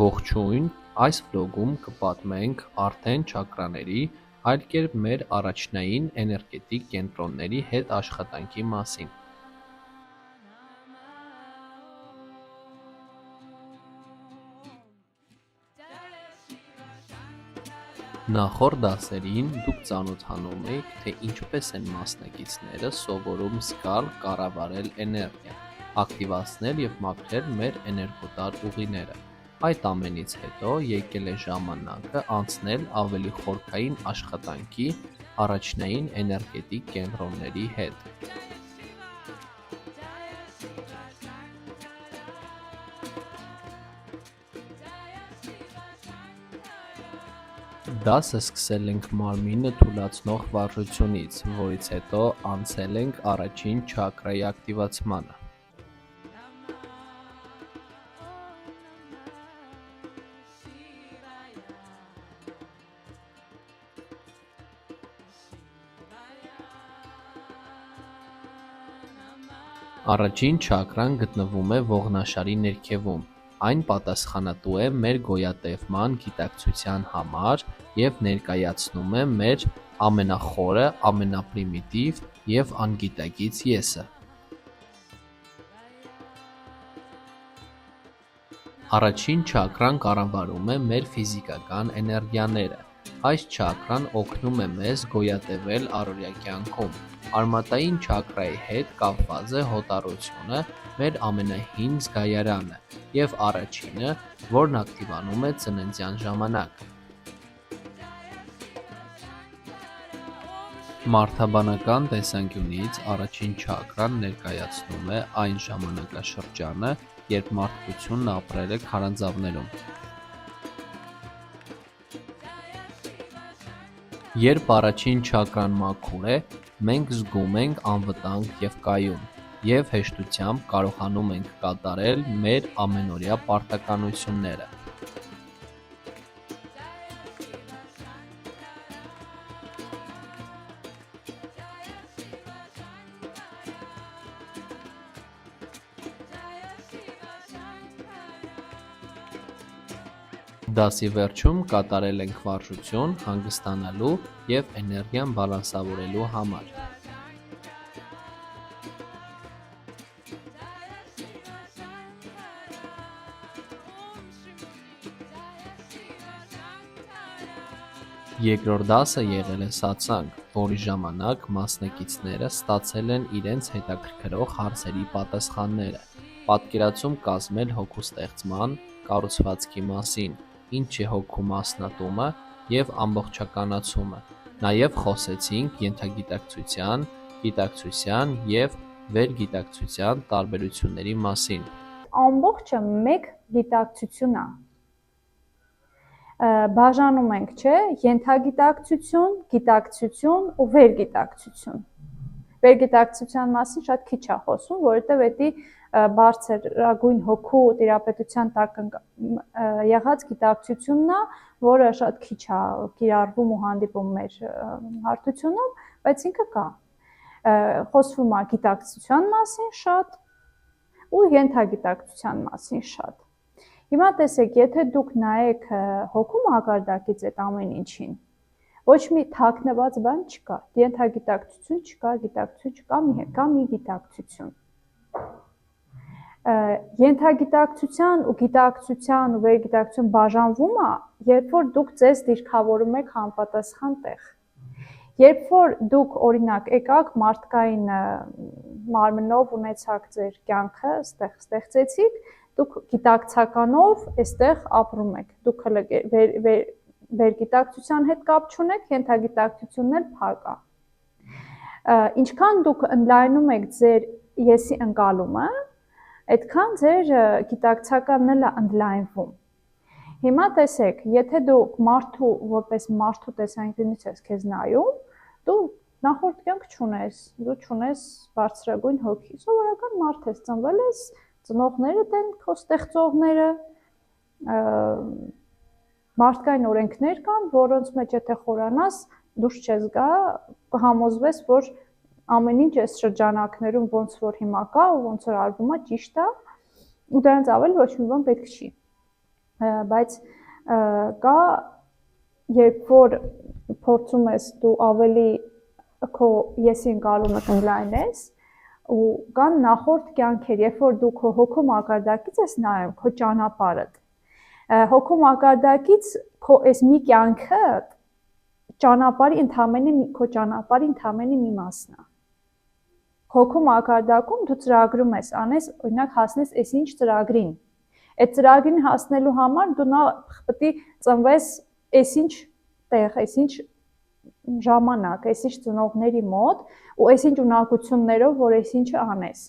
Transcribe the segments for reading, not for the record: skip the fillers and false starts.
Ողջույն, այս վլոգում կպատմենք արդեն չակրաների, այլ կերպ մեր առաջնային էներգետիկ կենտրոնների հետ աշխատանքի մասին։ Նախորդ դասերին դուք ծանոթանում եք, թե ինչպես են մասնակիցները սովորում զգալ կառավարել էներգիա, ակտիվացնել և մաքրել մեր էներգոտար ուղիները։ Այդ ամենից հետո եկել է ժամանակը անցնել ավելի խորքային աշխատանքի առաջնային էներգետիկ կենտրոնների հետ։ Դասը սկսել ենք մարմինը թուլացնող վարժությունից, որից հետո անցել ենք առաջին չակրայի ակտիվացմանը։ Առաջին չակրան գտնվում է ողնաշարի ներքևում, այն պատասխանատու է մեր գոյատևման գիտակցության համար և ներկայացնում է մեր ամենախորը, ամենապրիմիտիվ և անգիտակից եսը։ Առաջին չակրան կառավարում է մեր ֆիզիկական էներգիաները։ Այս չակրան օգնում է մեզ գոյատևել առօրյա կյանքում։ Արմատային չակրայի հետ կապված է հոտառությունը, մեր ամենահին զգայարանը, և առաջինը, որն ակտիվանում է ծննդյան ժամանակ։ Մարդաբանական տեսանկյունից առաջին չակրան ներկայացնում է այն ժամանակաշրջանը, երբ մարդկությունն ապրել է քարանձավներում։ Երբ առաջին չակրան մաքուր է, մենք զգում ենք անվտանգ և կայուն, և հեշտությամբ կարողանում ենք կատարել մեր ամենօրյա պարտականությունները։ Դասի վերջում կատարել ենք վարժություն հանգստանալու և էներգիան բալանսավորելու համար։ Երկրորդ դասը եղել է սացանք, որի ժամանակ մասնակիցները ստացել են իրենց հետաքրքրող հարցերի պատասխանները, պատկերացում կազմել հոգու ստեղծման կառուցվածքի մասին, ինչ է հոգու մասնատումը և ամբողջականացումը, նաև խոսեցինք ենթագիտակցության, գիտակցության և վերգիտակցության տարբերությունների մասին։ Ամբողջը մեկ գիտակցություն է։ Բաժանում ենք, չէ, ենթագիտակցություն, գիտակցություն ու վերգիտակցություն։ Վերգիտակցության մասին շատ քիչ է խոսում, որովհետև դա բարձրագույն հոգու տիրապետության տակ եղած գիտակցությունն է, որը շատ քիչ է կիրառվում ու հանդիպում մեր հարթությունում, բայց ինքը կա։ Խոսվում է գիտակցության մասին շատ ու ենթագիտակցության մասին շատ։ Հիմա տեսեք, եթե դուք նայեք հոգու մակարդակից այդ ամեն ինչին, ոչ մի թաքնված բան չկա, ենթագիտակցություն չկա, գիտակցություն չկա, կա մի գիտակցություն։ Ենթագիտակցության ու գիտակցության ու վերգիտակցություն բաժանվում է, երբ որ դուք ձեզ դիրքավորում եք համապատասխան տեղ։ Երբ որ դուք օրինակ եկաք մարդկային մարմնով ունեցաք ձեր կյանքը, ստեղծեցիք, դուք գիտակցականով այստեղ ապրում եք, դուք վերգիտակցության հետ կապ չունեք, ենթագիտակցությունն էլ փակ է։ Ինչքան դուք ընդլայնում եք ձեր եսի ընկալումը, այդքան ձեր գիտակցականն էլ է ընդլայնվում։ Հիմա տեսեք, եթե դու որպես մարդու տեսանկյունից ես քեզ նայում, դու նախորդ կյանք չունես, դու չունես բարձրագույն հոգի, սովորական մարդ ես, ծնվել ես, ծնողներդ են քո ստեղծողները, մարդկային օրենքներ կան, որոնց մեջ եթե խորանաս, դուրս չես գա, կհամոզվես, որ ամեն ինչ այս շրջանակներում ոնց որ հիմա կա ու ոնց որ արվում է ճիշտ է, ու դրանից ավել ոչ մի բան պետք չի։ բայց կա երբ որ փորձում ես դու ավելի քո եսի ընկալումը ընդլայնես ու կան նախորդ կյանքեր, երբ որ դու քո հոգու մակարդակից ես նայում քո ճանապարհդ, հոգու մակարդակից քո այս մի կյանքը ճանապարհի ընդամենը մի մասն է։ Հոգու մակարդակում դու ծրագրում ես անես, օրինակ հասնես այսինչ ծրագրին։ Այդ ծրագրին հասնելու համար դու նա պետք է ծնվես այսինչ տեղ, այսինչ ժամանակ, այսինչ ծնողների մոտ ու այսինչ ունակություններով, որ այսինչը անես։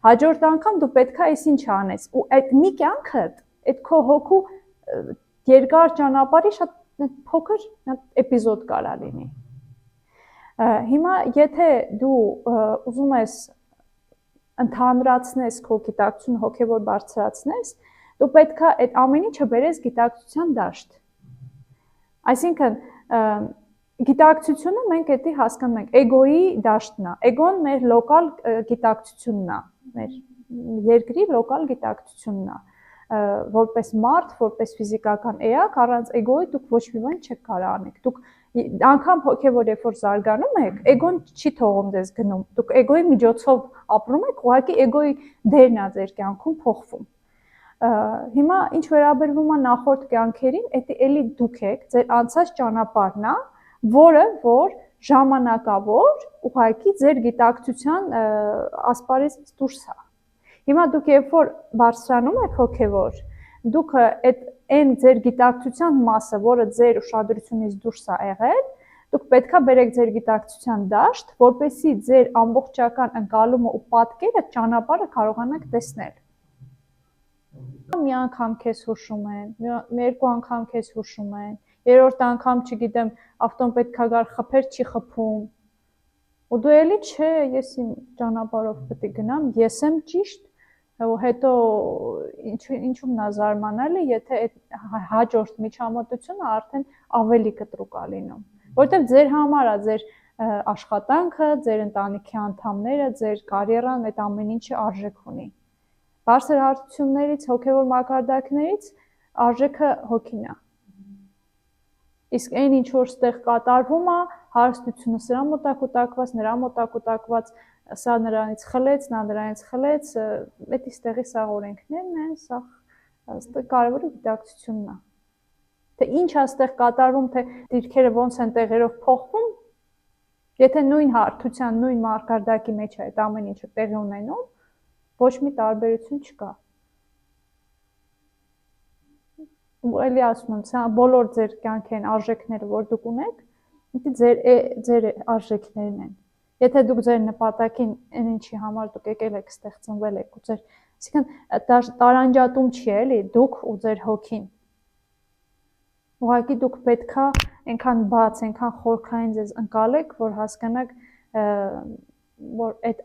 Հաջորդ անգամ դու պետք է այսինչ անես ու այդ մի կյանքը, այդ քո հոգու երկար ճանապարհի շատ փոքր էպիզոդ կարա լինի։ Հիմա եթե դու ուզում ես ընդհանրացնես քո գիտակցությունը, հոգևոր բարձրացնես, դու պետք է այդ ամեն ինչը բերես գիտակցության դաշտ։ Այսինքն գիտակցությունը մենք էդի հասկանում ենք էգոյի դաշտն է։ Էգոն մեր լոկալ գիտակցությունն է, մեր երկրի լոկալ գիտակցությունն է։ Որպես մարդ, որպես ֆիզիկական էակ, առանց էգոյի դուք ոչ մի բան չեք կարող անել։ Դուք անգամ հոգևոր երբ որ զարգանում եք, էգոն չի թողում ձեզ գնում։ Դուք էգոյի միջոցով ապրում եք, ուղղակի էգոյի դերն է ձեր կյանքում փոխվում։ Հիմա ինչ վերաբերվում է նախորդ կյանքերին, դա էլի դուք եք, ձեր անցած ճանապարհն է, որը որ ժամանակավոր ուղղակի ձեր գիտակցության ասպարեզից դուրս է։ Հիմա դուք երբ որ բարձրանում եք հոգևոր, դուք այն ձեր գիտակցության մասը, որը ձեր ուշադրությունից դուրս է եղել, դուք պետքա բերեք ձեր գիտակցության դաշտ, որպեսզի ձեր ամբողջական ընկալումը ու պատկերը ճանապարհը կարողանաք տեսնել։ Մի անգամ քեզ հուշում են, երկու անգամ քեզ հուշում են, երրորդ անգամ, չգիտեմ, ավտոն պետքա գար խփեր, չի խփում։ Ու դու էլի չէ, ես իմ ճանապարհով պետք է գնամ, ես եմ ճիշտ, ու հետո ինչու՞մն է զարմանալի, եթե այդ հաջորդ միջամտությունը արդեն ավելի կտրուկ է լինում, որովհետև ձեր համար է ձեր աշխատանքը, ձեր ընտանիքի անդամները, ձեր կարիերան, այդ ամեն ինչը արժեք ունի։ Բարձր հարթություններից, հոգևոր մակարդակներից արժեքը հոգին է։ Իսկ այն ինչ որ ստեղ կատարվում է, հարստությունը սրա մոտ է կուտակված, նրա մոտ է կուտակված, սա նրանից խլեց, նա նրանից խլեց, դա ստեղի սա օրենքներն են, սա կարևորը գիտակցությունն է։ Թե ինչ է ստեղ կատարվում, թե դիրքերը ոնց են տեղերով փոխվում, եթե նույն հարթության, նույն մակարդակի մեջ է այդ ամեն ինչը տեղի ունենում, ոչ մի տարբերություն չկա։ Ու էլի ասում եմ, սա բոլոր ձեր կյանքային արժեքները, որ դուք ունեք, ձեր արժեքներն են։ Եթե դուք ձեր նպատակին այն ինչի համար դուք եկել եք, ստեղ ծնվել եք ու ձեր, այսինքն տարանջատում չի էլի, դուք ու ձեր հոգին։ Ուղղակի դուք պետքա այնքան բաց, այնքան խորքային ձեզ ընկալեք, որ հասկանաք, որ այդ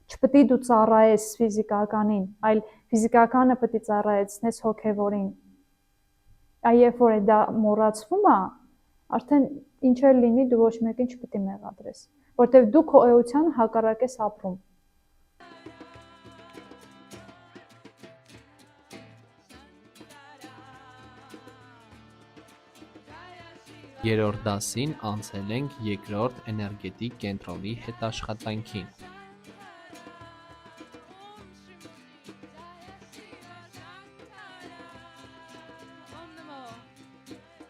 չպետք է դու ծառայես ֆիզիկականին, այլ ֆիզիկականը պետք է ծառայեցնես հոգևորին։ Երբ որ դա մոռացվում է, արդեն ինչ էլ լինի, դու ոչ մեկին չպետք է մեղադրես, որտեղ դու քո էության հակառակ ես ապրում։ Երրորդ դասին անցել ենք երկրորդ էներգետիկ կենտրոնի հետաշխատանքին։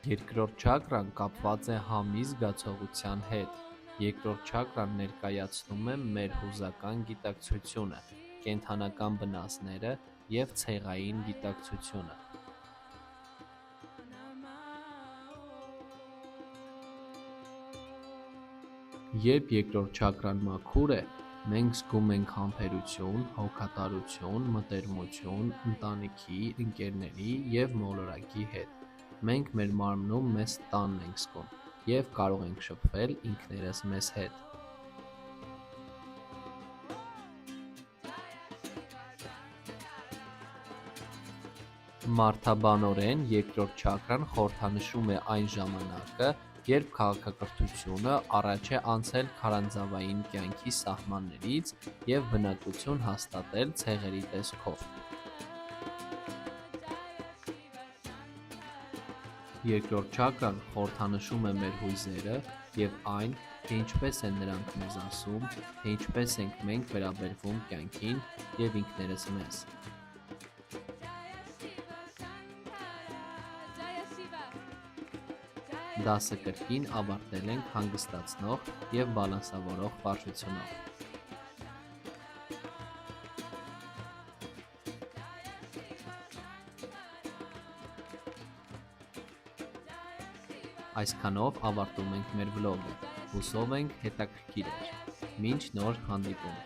Երկրորդ չակրան կապված է համի զգացողության հետ։ Երկրորդ չակրան ներկայացնում է մեր հուզական գիտակցությունը, կենդանական բնածները և ցեղային գիտակցությունը։ Երբ երկրորդ չակրան մաքուր է, մենք զգում ենք համբերություն, հոգատարություն, մտերմություն, ընտանիքի, ընկերների և մոլորակի հետ։ Մենք մեր մարմնում մեզ տանն ենք զգում և կարող ենք շփվել ինքներս մեզ հետ։ Մարդաբանորեն երկրորդ չակրան խորհրդանշում է այն ժամանակը, երբ քաղաքակրթությունը առաջ է անցել քարանձավային կյանքի սահմաններից և բնակություն հաստատել ցեղերի տեսքով։ Երկրորդ չակրան խորհրդանշում է մեր հույզերը եւ այն, թե ինչպես են նրանք մեզ ասում, թե ինչպես ենք մենք վերաբերվում կյանքին եւ ինքներս մեզ։ Դասը կրկին ավարտել ենք հանգստացնող եւ բալանսավորող վարժությունով։ Այսքանով ավարտում ենք մեր վլոգը։ Հուսով ենք հետաքրքիր էր։ Մինչ նոր հանդիպում։